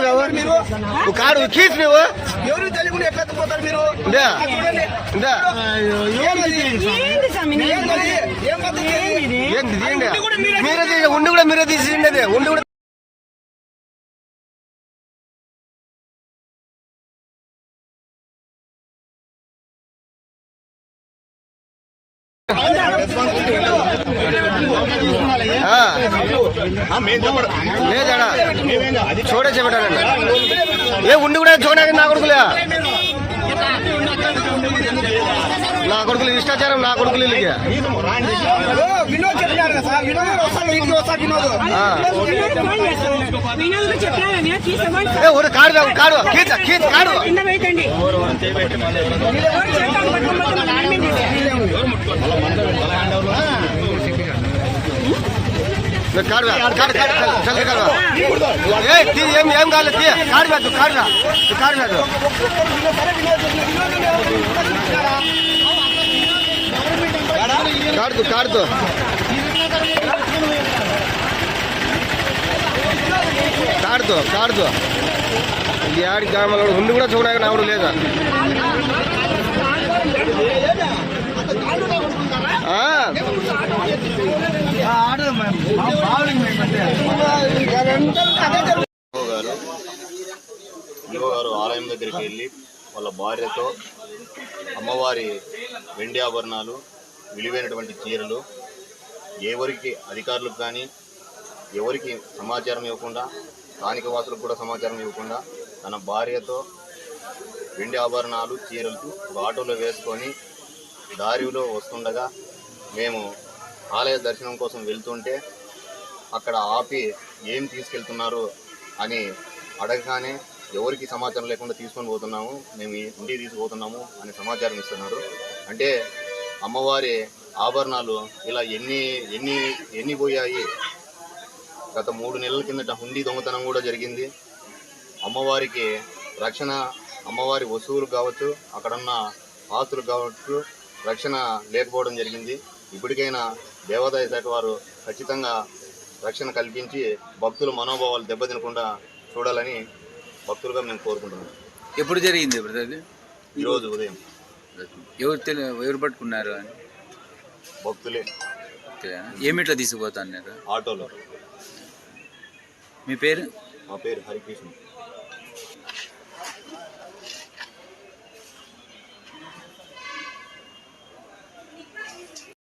నువ్వు నువ్వు కాడు కీచు నువ్వు ఎవరు తెలియకుండా ఎట్లా పోతారు మీరు? మీరే ఉండి కూడా మీరే తీసిండి అది ఉండి కూడా లేదాడా చూడే చెప్పానండి ఏ ఉండి కూడా చూడడానికి నా కొడుకులే నా కొడుకులు ఇష్టాచారం నా కొడుకులు కాడు కాడు కీచ కీచ కాడు ఏం కాలేదు కాడు పెట్టు కాడు కాడు పెట్టు కాడుతూ కాడుతూ కాడుతూ కాడుతూ ఇది ఆడి గ్రామాల ఉండి కూడా చూడడానికి నావుడు లేదా గారు ఆలయం దగ్గరికి వెళ్ళి వాళ్ళ భార్యతో అమ్మవారి వెండి ఆభరణాలు విలువైనటువంటి చీరలు ఎవరికి అధికారులకు కానీ ఎవరికి సమాచారం ఇవ్వకుండా స్థానిక వాసులకు కూడా సమాచారం ఇవ్వకుండా తన భార్యతో వెండి ఆభరణాలు చీరలు ఒక ఆటోలో వేసుకొని దారిలో వస్తుండగా మేము ఆలయ దర్శనం కోసం వెళ్తుంటే అక్కడ ఆపి ఏం తీసుకెళ్తున్నారు అని అడగగానే ఎవరికి సమాచారం లేకుండా తీసుకొని పోతున్నాము, మేము ఇంటికి తీసుకుపోతున్నాము అని సమాచారం ఇస్తున్నారు. అంటే అమ్మవారి ఆభరణాలు ఇలా ఎన్ని పోయాయి. గత 3 నెలల కిందట హుండీ దొంగతనం కూడా జరిగింది. అమ్మవారికి రక్షణ, అమ్మవారి వస్తువులు కావచ్చు, అక్కడున్న ఆస్తులు కావచ్చు, రక్షణ లేకపోవడం జరిగింది. ఇప్పటికైనా దేవాదాయ శాఖ వారు ఖచ్చితంగా రక్షణ కల్పించి భక్తుల మనోభావాలు దెబ్బతినకుండా చూడాలని భక్తులుగా మేము కోరుకుంటున్నాం. ఎప్పుడు జరిగింది బ్రదర్? ఈరోజు ఉదయం. ఎవరు పట్టుకున్నారు అని? భక్తులే. ఏమిట్లా తీసుకుపోతా అన్నారు? ఆటోలో. మీ పేరు? మా పేరు హరికృష్ణ.